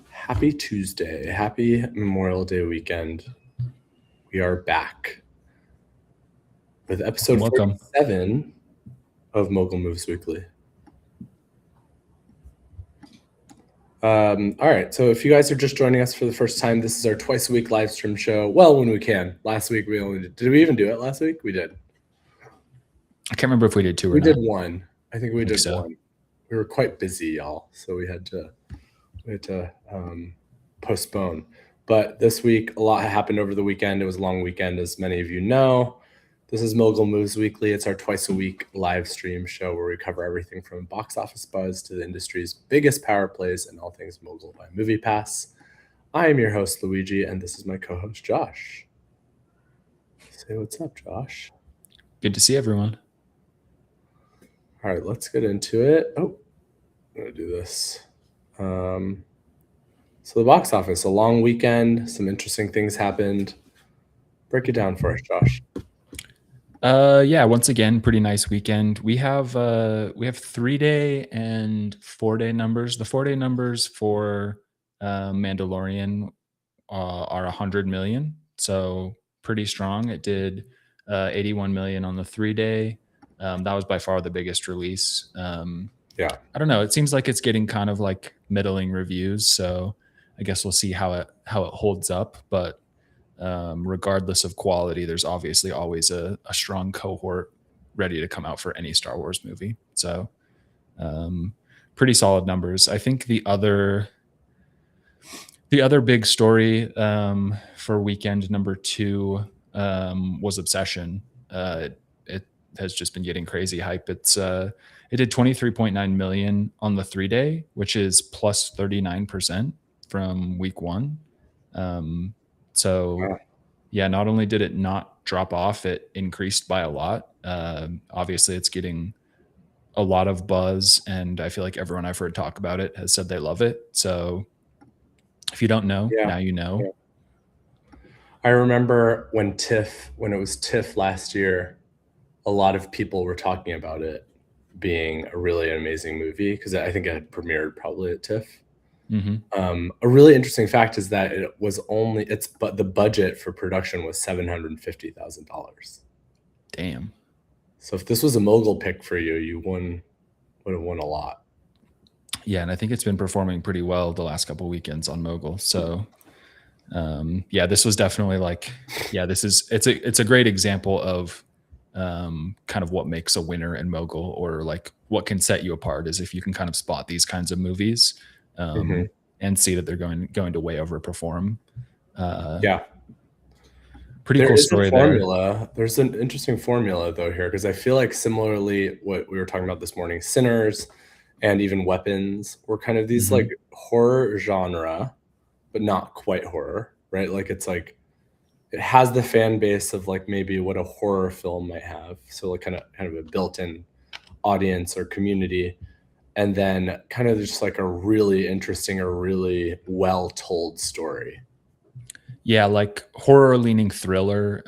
Happy Tuesday. Happy Memorial Day weekend. We are back with episode Welcome. 47 of Mogul Moves Weekly. All right, so if you guys are just joining us for the first time, this is our twice a week live stream show. Well, when we can. Last week we only did we even do it last week? We did. I can't remember if we did two or We not. did one. I think we did so. one. We were quite busy, y'all, so we had to postpone. But this week, a lot happened over the weekend. It was a long weekend, as many of you know. This is Mogul Moves Weekly. It's our twice a week live stream show where we cover everything from box office buzz to the industry's biggest power plays and all things Mogul by MoviePass. I am your host, Luigi, and this is my co-host, Josh. Say what's up, Josh. Good to see everyone. All right, let's get into it. Oh, I'm going to do this. So the box office, a long weekend, some interesting things happened. Break it down for us, Josh. Yeah, once again, pretty nice weekend. We have 3-day and 4-day numbers. The 4-day numbers for Mandalorian are 100 million, so pretty strong. It did 81 million on the 3-day. That was by far the biggest release. Yeah, I don't know. It seems like it's getting kind of like middling reviews, so I guess we'll see how it holds up. But regardless of quality, there's obviously always a strong cohort ready to come out for any Star Wars movie. So pretty solid numbers. I think the other big story for weekend number 2 was Obsession. It has just been getting crazy hype. It did 23.9 million on the 3-day, which is plus 39% from week 1. So yeah, not only did it not drop off, it increased by a lot. Obviously it's getting a lot of buzz, and I feel like everyone I've heard talk about it has said they love it. So if you don't know, now you know. Yeah. I remember when it was TIFF last year, a lot of people were talking about it being a really amazing movie because I think it had premiered probably at TIFF. Mm-hmm. A really interesting fact is that but the budget for production was $750,000. Damn. So if this was a Mogul pick for you, you would have won a lot. Yeah, and I think it's been performing pretty well the last couple of weekends on Mogul. So yeah, this was definitely it's a great example of kind of what makes a winner in Mogul, or like what can set you apart is if you can kind of spot these kinds of movies and see that they're going to way overperform. Yeah. Pretty cool story there. There's an interesting formula though here, because I feel like similarly what we were talking about this morning, Sinners and even Weapons were kind of these like horror genre, but not quite horror, right? Like it's like it has the fan base of like maybe what a horror film might have, so like kind of a built-in audience or community, and then kind of just like a really interesting or really well told story. Yeah, like horror leaning thriller,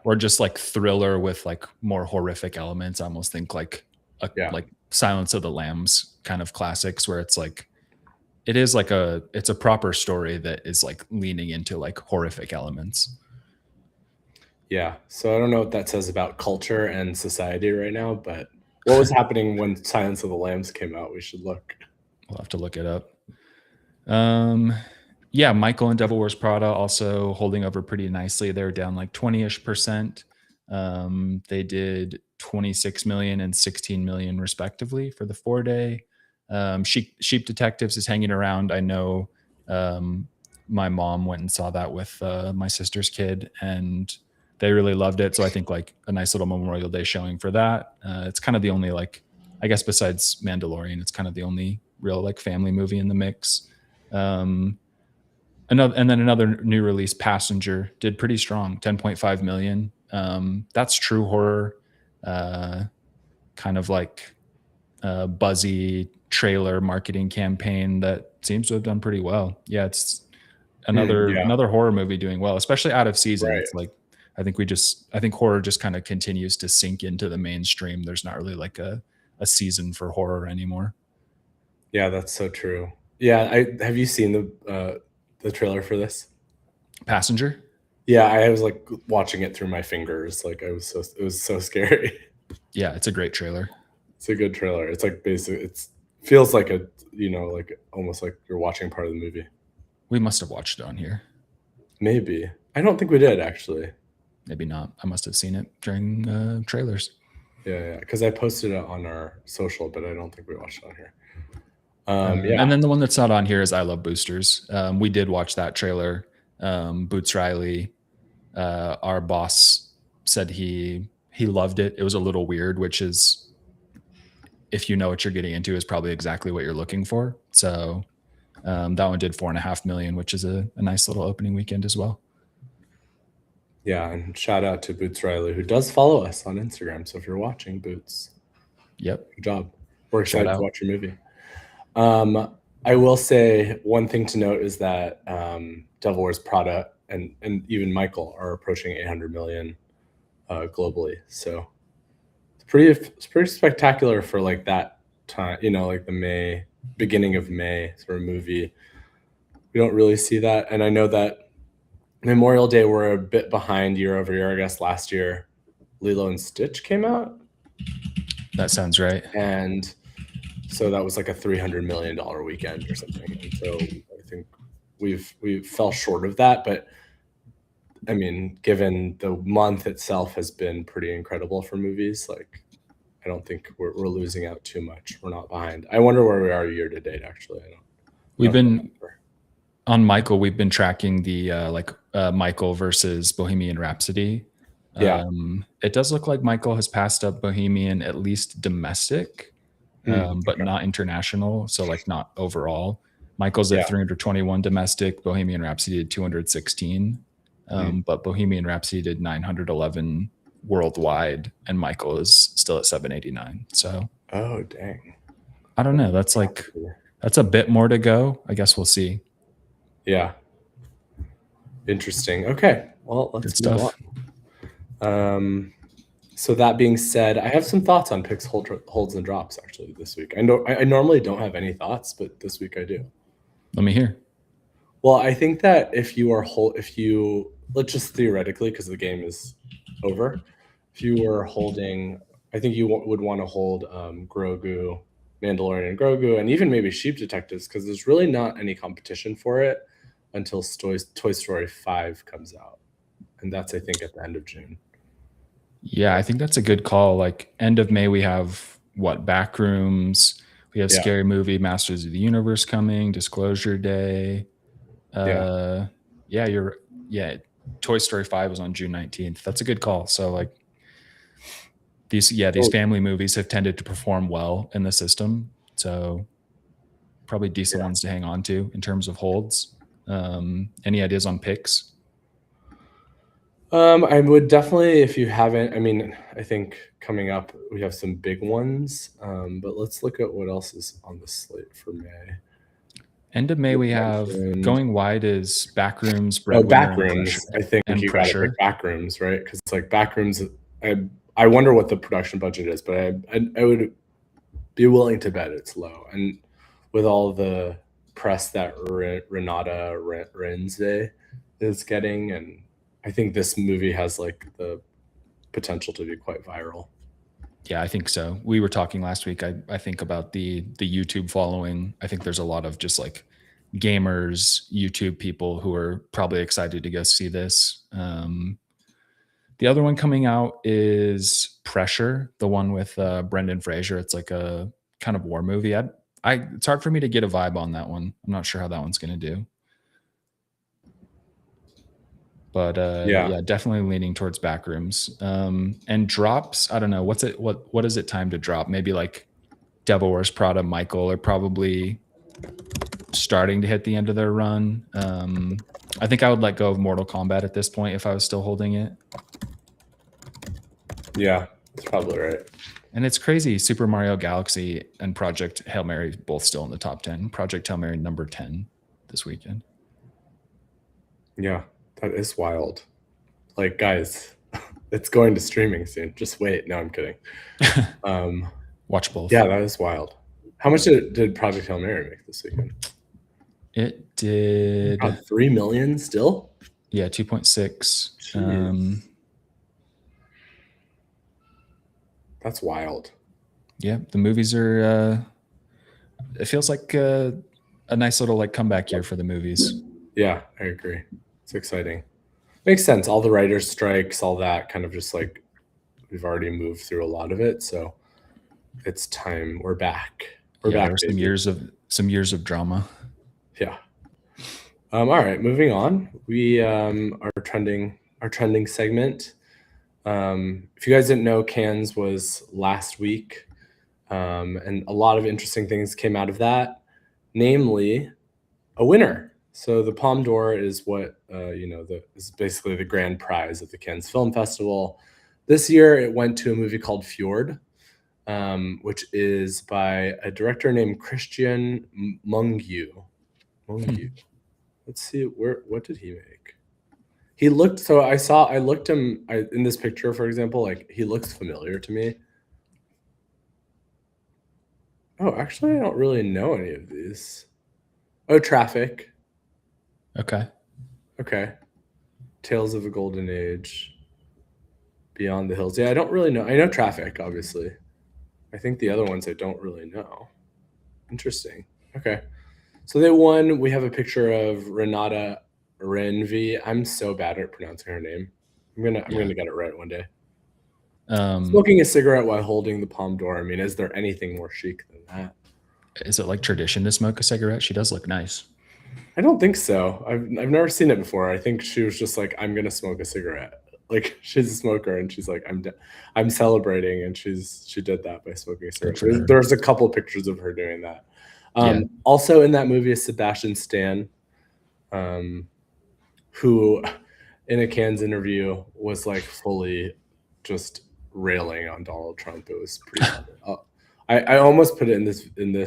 or just like thriller with like more horrific elements. I almost think like Silence of the Lambs kind of classics, where it's like it's a proper story that is like leaning into like horrific elements. Yeah, so I don't know what that says about culture and society right now, but what was happening when Silence of the Lambs came out? We should look. We'll have to look it up. Yeah, Michael and Devil Wears Prada also holding over pretty nicely. They're down like 20-ish%. They did 26 million and 16 million respectively for the 4-day. Sheep Detectives is hanging around. I know my mom went and saw that with my sister's kid, and they really loved it. So I think like a nice little Memorial Day showing for that. It's kind of the only, like, I guess besides Mandalorian, it's kind of the only real like family movie in the mix. Another new release, Passenger, did pretty strong, 10.5 million. That's true horror, kind of like a buzzy trailer marketing campaign that seems to have done pretty well. Yeah, it's another horror movie doing well, especially out of season. Right. It's like I think horror just kind of continues to sink into the mainstream. There's not really like a season for horror anymore. Yeah, that's so true. Yeah, have you seen the trailer for this? Passenger? Yeah, I was like watching it through my fingers. Like it was so scary. Yeah, it's a great trailer. It's a good trailer. It's like basic. It's feels like a like almost like you're watching part of the movie. We must have watched it on here. Maybe I don't think we did actually. Maybe not. I must have seen it during trailers. Yeah, because I posted it on our social, but I don't think we watched it on here. Yeah, And then the one that's not on here is I Love Boosters. We did watch that trailer. Boots Riley, our boss, said he loved it. It was a little weird, which is, if you know what you're getting into, is probably exactly what you're looking for. So that one did 4.5 million, which is a nice little opening weekend as well. yeah, and shout out to Boots Riley, who does follow us on Instagram. So if you're watching, Boots, Yep. good job. We're Shout excited out. to watch your movie. I will say one thing to note is that Devil Wears Prada and even Michael are approaching 800 million globally. So it's pretty spectacular for like that time, like the beginning of May sort of movie. We don't really see that, and I know that Memorial Day we're a bit behind year over year. I guess last year Lilo and Stitch came out, That sounds right. and so that was like a $300 million weekend or something. And so I think we fell short of that, but I mean, given the month itself has been pretty incredible for movies, like I don't think we're losing out too much. We're not behind. I wonder where we are year to date. Actually, We've don't been on Michael. We've been tracking the Michael versus Bohemian Rhapsody. Yeah. It does look like Michael has passed up Bohemian, at least domestic, but Okay. not international. So like not overall. Michael's Yeah. at 321 domestic. Bohemian Rhapsody did 216. But Bohemian Rhapsody did 911 worldwide, and Michael is still at 789. So, Oh dang. I don't know. That's a bit more to go. I guess we'll see. Yeah. Interesting. Okay. Well, let's move on. So that being said, I have some thoughts on picks, holds, and drops actually this week. I know I normally don't have any thoughts, but this week I do. Let me hear. Well, I think that if you let's just theoretically, because the game is over, if you were holding, I think you would want to hold Grogu, Mandalorian, and Grogu, and even maybe Sheep Detectives, because there's really not any competition for it until Toy Story 5 comes out, and that's I think at the end of June. Yeah, I think that's a good call. Like end of May, we have Backrooms. We have Scary Movie, Masters of the Universe coming, Disclosure Day. Toy Story 5 was on June 19th. That's a good call. So like these family movies have tended to perform well in the system. So probably decent ones to hang on to in terms of holds. Any ideas on picks? I would definitely, if you haven't, I mean, I think coming up we have some big ones, but let's look at what else is on the slate for May. End of May, we have going wide is Backrooms, Backrooms. I think you got to pick Backrooms, right? Because it's like Backrooms. I wonder what the production budget is, but I would be willing to bet it's low. And with all the press that Renata Renze is getting, and I think this movie has like the potential to be quite viral. Yeah, I think so. We were talking last week. I think about the YouTube following. I think there's a lot of just like gamers, YouTube people who are probably excited to go see this. The other one coming out is Pressure, the one with Brendan Fraser. It's like a kind of war movie. It's hard for me to get a vibe on that one. I'm not sure how that one's going to do. But definitely leaning towards Backrooms. And drops, I don't know. What is it time to drop? Maybe like Devil Wears Prada, Michael are probably starting to hit the end of their run. I think I would let go of Mortal Kombat at this point if I was still holding it. Yeah, that's probably right. And it's crazy. Super Mario Galaxy and Project Hail Mary both still in the top 10. Project Hail Mary number 10 this weekend. Yeah, that is wild. Like, guys, it's going to streaming soon. Just wait. No, I'm kidding. Watch both. Yeah, that is wild. How much did Project Hail Mary make this weekend? It did, 3 million still? yeah, 2.6. Jeez. That's wild. Yeah, the movies are. It feels like a nice little like comeback year for the movies. Yeah, I agree. It's exciting. Makes sense. All the writers' strikes, all that kind of just like we've already moved through a lot of it, so it's time. We're back. We're Yeah, back, there were baby. some years of drama. Yeah. All right, moving on. We our trending segment. If you guys didn't know, Cannes was last week, and a lot of interesting things came out of that, namely a winner. So the Palme d'Or is what is basically the grand prize of the Cannes Film Festival. This year, it went to a movie called Fjord, which is by a director named Christian Mungiu. Let's see what did he make? He looked so I looked him in this picture, for example, like he looks familiar to me. Oh, actually, I don't really know any of these. Oh, Traffic. Okay. Okay. Tales of a Golden Age. Beyond the Hills. Yeah, I don't really know. I know Traffic, obviously. I think the other ones I don't really know. Interesting. Okay. So they won. We have a picture of Renata Renvi. I'm so bad at pronouncing her name. I'm gonna get it right one day. Smoking a cigarette while holding the Palme d'Or. I mean, is there anything more chic than that? Is it like tradition to smoke a cigarette? She does look nice. I don't think so. I've never seen it before. I think she was just like, I'm gonna smoke a cigarette. Like she's a smoker, and she's like, I'm celebrating, and she did that by smoking a cigarette. There's a couple pictures of her doing that. Also in that movie is Sebastian Stan, who in a Cannes interview was like fully just railing on Donald Trump. It was pretty funny. I almost put it in the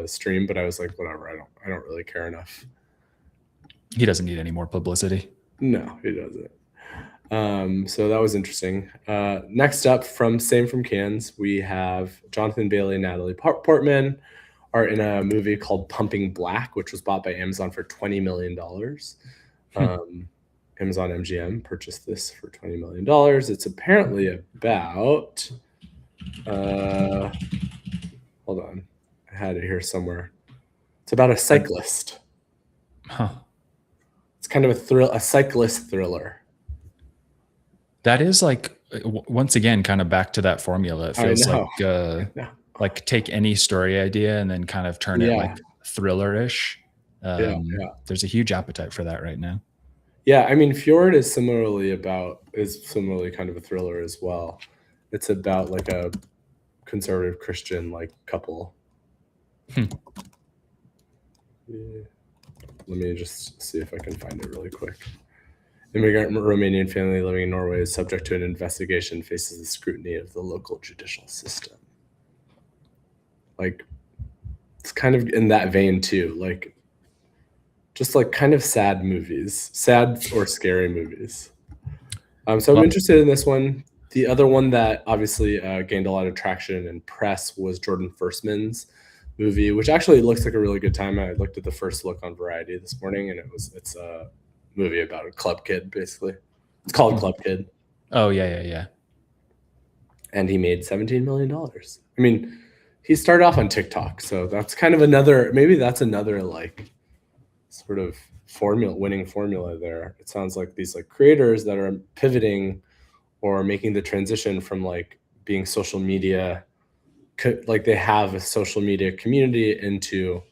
stream, but I was like, whatever. I don't really care enough. He doesn't need any more publicity. No, he doesn't. So that was interesting. Next up, from Cannes, we have Jonathan Bailey and Natalie Portman are in a movie called Pumping Black, which was bought by Amazon for $20 million. Amazon MGM purchased this for $20 million. It's apparently about hold on. I had it here somewhere. It's about a cyclist. Huh. It's kind of a cyclist thriller. That is like, once again, kind of back to that formula. It feels like take any story idea and then kind of turn it like thriller-ish. There's a huge appetite for that right now. Yeah, I mean, Fjord is similarly kind of a thriller as well. It's about like a conservative Christian like couple. Yeah. Let me just see if I can find it really quick. Immigrant Romanian family living in Norway is subject to an investigation, faces the scrutiny of the local judicial system. Like, it's kind of in that vein too, like just like kind of sad movies, sad or scary movies. So I'm interested in this one. The other one that obviously gained a lot of traction and press was Jordan Firstman's movie, which actually looks like a really good time. I looked at the first look on Variety this morning, and it's a movie about a club kid, basically. It's called Club Kid. Oh, yeah. And he made $17 million. I mean, he started off on TikTok, so that's kind of another like sort of winning formula there. It sounds like these like creators that are pivoting or making the transition from like being social media, like they have a social media community, into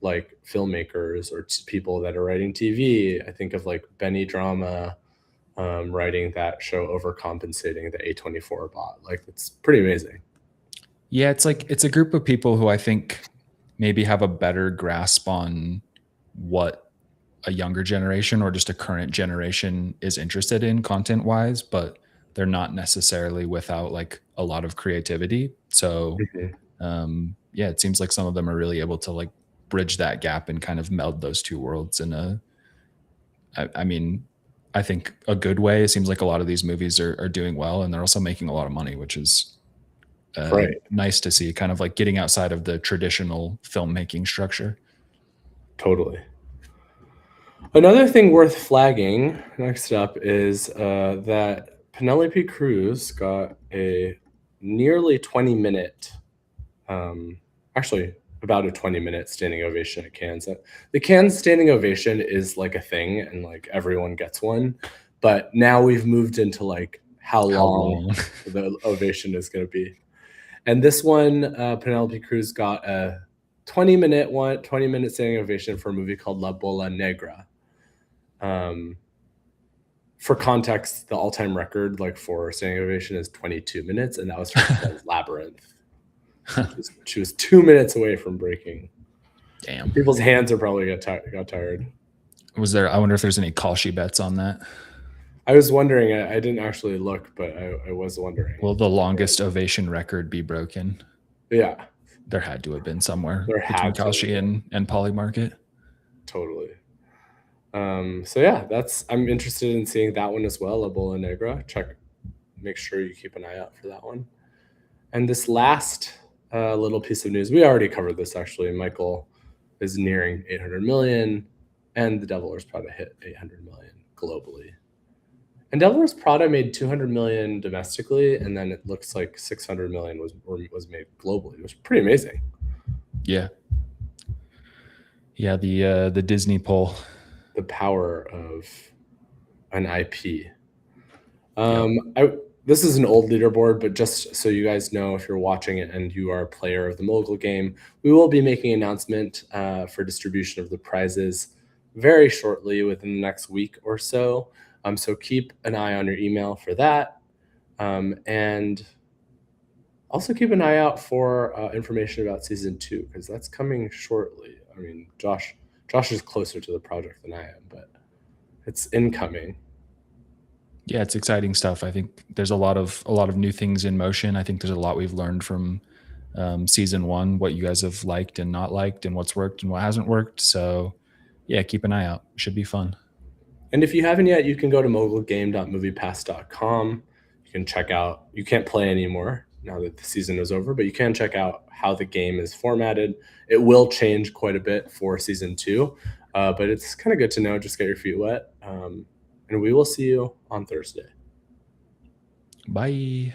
like filmmakers or people that are writing TV. I think of like Benny Drama writing that show Overcompensating, the A24 bot. Like, it's pretty amazing. Yeah, it's a group of people who I think maybe have a better grasp on what a younger generation or just a current generation is interested in content-wise, but they're not necessarily without like a lot of creativity. So yeah, it seems like some of them are really able to like bridge that gap and kind of meld those two worlds in I mean, I think a good way. It seems like a lot of these movies are doing well, and they're also making a lot of money, which is Right. nice to see, kind of like getting outside of the traditional filmmaking structure. Totally. Another thing worth flagging next up is that Penelope Cruz got a nearly 20-minute, actually about a 20-minute standing ovation at Cannes. The Cannes standing ovation is like a thing, and like everyone gets one. But now we've moved into like how How long long? the ovation is going to be. And this one, Penelope Cruz got a 20-minute standing ovation for a movie called La Bola Negra. For context, the all-time record like for standing ovation is 22 minutes, and that was for Labyrinth. She was 2 minutes away from breaking. Damn. People's hands are probably got tired. I wonder if there's any Kalshi bets on that. I was wondering. I didn't actually look, but I was wondering. Will the longest ovation record be broken? Yeah. There had to have been somewhere There between had to have Kalshi and Polymarket. Totally. So yeah, I'm interested in seeing that one as well, La Bola Negra. Make sure you keep an eye out for that one. And this last little piece of news, we already covered this actually. Michael is nearing 800 million, and The Devil Wears Prada hit 800 million globally. And Devil Wears Prada made 200 million domestically, and then it looks like 600 million was made globally. It was pretty amazing. Yeah. Yeah, the Disney poll. The power of an IP. Yep. This is an old leaderboard, but just so you guys know, if you're watching it and you are a player of the Mogul game, we will be making an announcement for distribution of the prizes very shortly, within the next week or so. So keep an eye on your email for that. And also keep an eye out for information about season 2, because that's coming shortly. I mean, Josh is closer to the project than I am, but it's incoming. Yeah, it's exciting stuff. I think there's a lot of new things in motion. I think there's a lot we've learned from season 1, what you guys have liked and not liked, and what's worked and what hasn't worked. So yeah, keep an eye out. It should be fun. And if you haven't yet, you can go to mogulgame.moviepass.com. You can check out, you can't play anymore now that the season is over, but you can check out how the game is formatted. It will change quite a bit for season 2, but it's kind of good to know. Just get your feet wet. And we will see you on Thursday. Bye.